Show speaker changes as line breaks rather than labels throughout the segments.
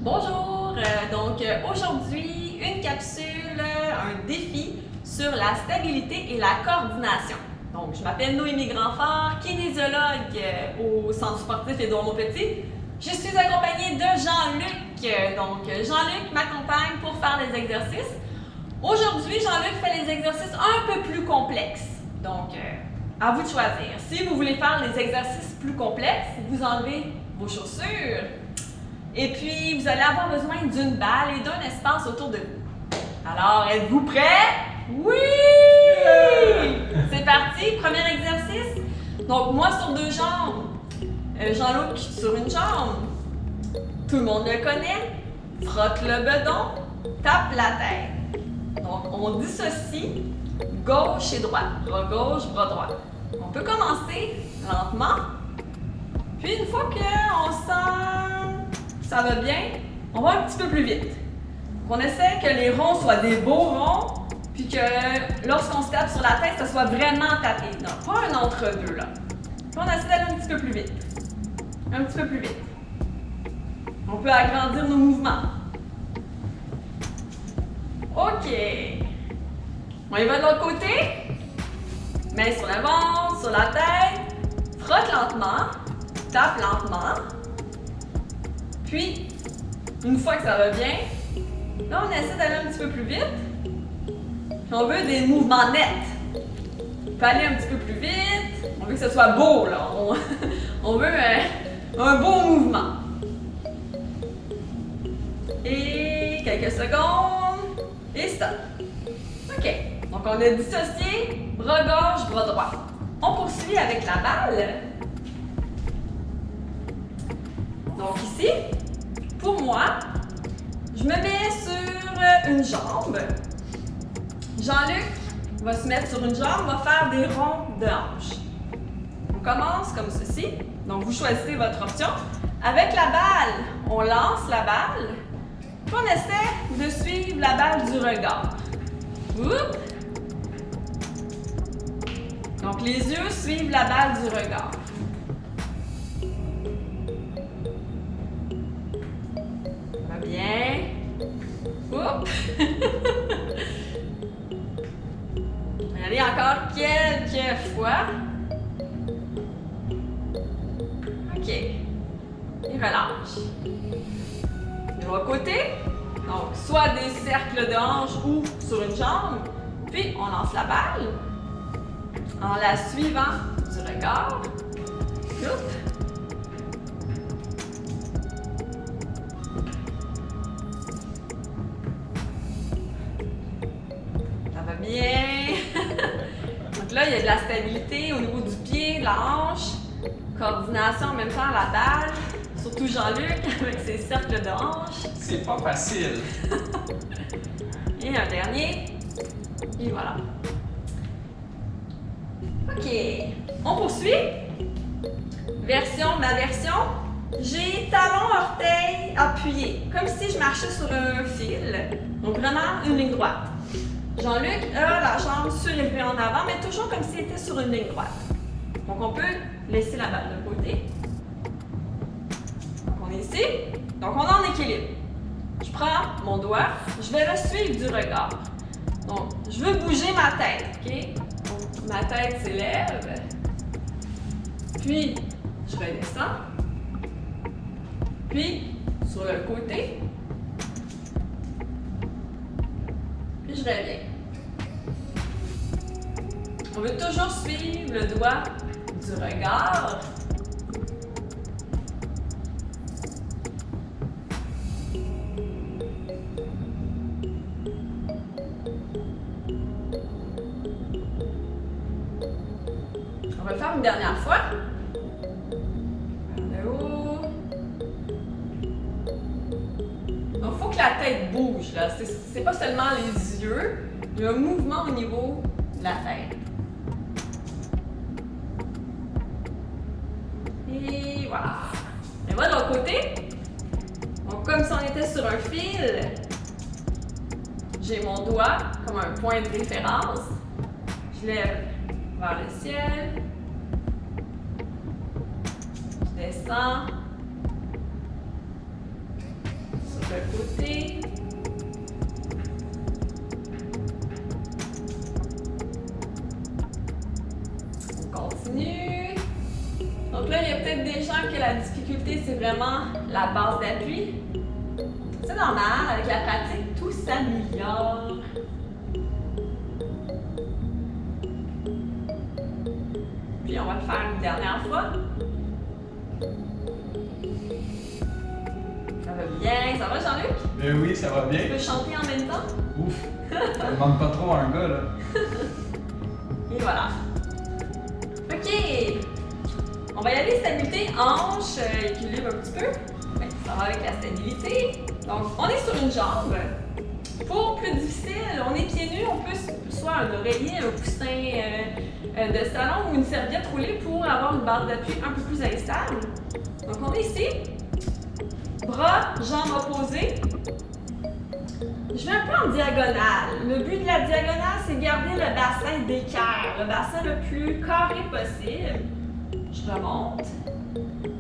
Bonjour! Aujourd'hui, une capsule, un défi sur la stabilité et la coordination. Donc, je m'appelle Noémie Grandfort, kinésiologue au Centre sportif Édouard Montpetit. Je suis accompagnée de Jean-Luc. Donc, Jean-Luc m'accompagne pour faire les exercices. Aujourd'hui, Jean-Luc fait les exercices un peu plus complexes. Donc, à vous de choisir. Si vous voulez faire les exercices plus complexes, vous enlevez vos chaussures. Et puis, vous allez avoir besoin d'une balle et d'un espace autour de vous. Alors, êtes-vous prêts? Oui! C'est parti, premier exercice. Donc, moi sur deux jambes, Jean-Luc sur une jambe. Tout le monde le connaît. Frotte le bedon, tape la tête. Donc, on dissocie gauche et droite. Bras gauche, bras droit. On peut commencer lentement. Puis, une fois qu'on sent que ça va bien, on va un petit peu plus vite. On essaie que les ronds soient des beaux ronds, puis que lorsqu'on se tape sur la tête, ça soit vraiment tapé. Donc, pas un entre-deux, là. Puis, on essaie d'aller un petit peu plus vite. Un petit peu plus vite. On peut agrandir nos mouvements. OK. On y va de l'autre côté. Main sur le ventre, sur la tête. Frotte lentement. Tape lentement. Puis, une fois que ça va bien, là, on essaie d'aller un petit peu plus vite. Puis, on veut des mouvements nets. On peut aller un petit peu plus vite. On veut que ce soit beau, là. On veut un beau mouvement. Et quelques secondes. Et stop. OK. Donc, on a dissocié bras gauche, bras droit. On poursuit avec la balle. Donc ici, pour moi, je me mets sur une jambe. Jean-Luc va se mettre sur une jambe, va faire des ronds de hanches. On commence comme ceci. Donc vous choisissez votre option. Avec la balle, on lance la balle. Puis on essaie de suivre la balle du regard. Oups. Donc les yeux suivent la balle du regard. Bien. Oups. Allez, encore quelques fois. OK. Et relâche. De l'autre côté. Donc, soit des cercles de hanches ou sur une jambe. Puis, on lance la balle en la suivant du regard. Oups. Bien. Donc là, il y a de la stabilité au niveau du pied, de la hanche. Coordination en même temps à la balle. Surtout Jean-Luc avec ses cercles de hanche.
C'est pas facile.
Et un dernier. Et voilà. OK. On poursuit. Ma version. J'ai talon, orteil appuyé. Comme si je marchais sur un fil. Donc vraiment une ligne droite. Jean-Luc a la jambe surélevée en avant, mais toujours comme s'il était sur une ligne droite. Donc, on peut laisser la balle de côté. Donc, on est ici. Donc, on est en équilibre. Je prends mon doigt, je vais le suivre du regard. Donc, je veux bouger ma tête, OK? Donc, ma tête s'élève. Puis, je redescends. Puis, sur le côté. Puis je reviens. On veut toujours suivre le doigt du regard. On va le faire une dernière fois. Vers le haut. Donc, il faut que la tête bouge, là. C'est pas seulement les yeux. Il y a un mouvement au niveau de la tête. Et voilà. Et voilà de l'autre côté. Donc, comme si on était sur un fil, j'ai mon doigt comme un point de référence. Je lève vers le ciel. Je descends sur le côté. On continue. Donc là, il y a peut-être des gens que la difficulté, c'est vraiment la base d'appui. C'est normal, avec la pratique, tout s'améliore. Puis on va le faire une dernière fois. Ça va bien, ça va Jean-Luc?
Ben oui, ça va bien.
Tu peux chanter en même temps?
Ouf, ça demande pas trop à un gars, là.
Et voilà. OK. On va y aller stabilité, hanche, équilibre un petit peu. Ouais, ça va avec la stabilité. Donc, on est sur une jambe. Pour plus difficile, on est pieds nus, on peut soit un oreiller, un coussin de salon ou une serviette roulée pour avoir une barre d'appui un peu plus instable. Donc, on est ici. Bras, jambes opposées. Je vais un peu en diagonale. Le but de la diagonale, c'est garder le bassin d'équerre, le bassin le plus carré possible. Je remonte,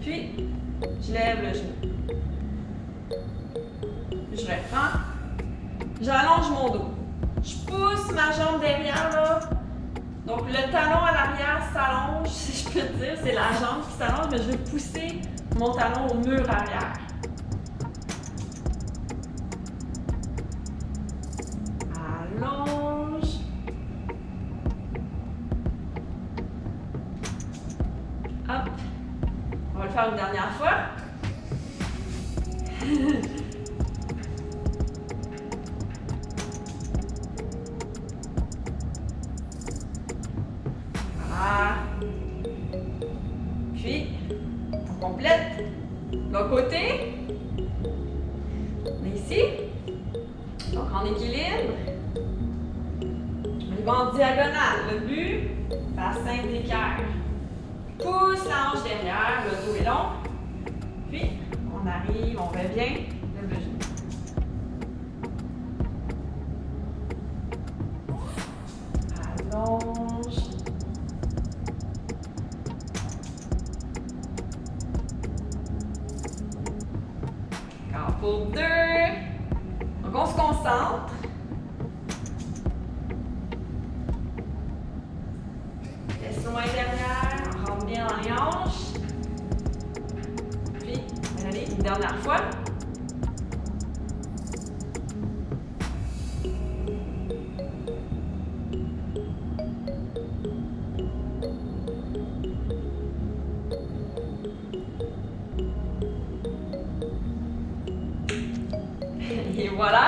puis je lève le genou. Je reprends, j'allonge mon dos. Je pousse ma jambe derrière, là. Donc le talon à l'arrière s'allonge, si je peux dire. C'est la jambe qui s'allonge, mais je vais pousser mon talon au mur arrière. Allonge. Hop. On va le faire une dernière fois. Voilà. Puis, on complète. L'autre côté. On est ici. Donc, en équilibre. On va en diagonale. Le but, bassin d'équerre. Pousse la hanche derrière, le dos est long. Puis, on arrive, on revient, lève le genou. Allonge. Encore pour 2. Donc, on se concentre. Laisse-nous intérieur, on rentre bien dans les hanches. Puis, allez, une dernière fois. Et voilà.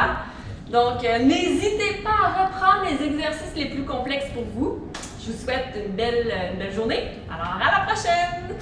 Donc, n'hésitez pas à reprendre les exercices les plus complexes pour vous. Je vous souhaite une belle journée. Alors, à la prochaine!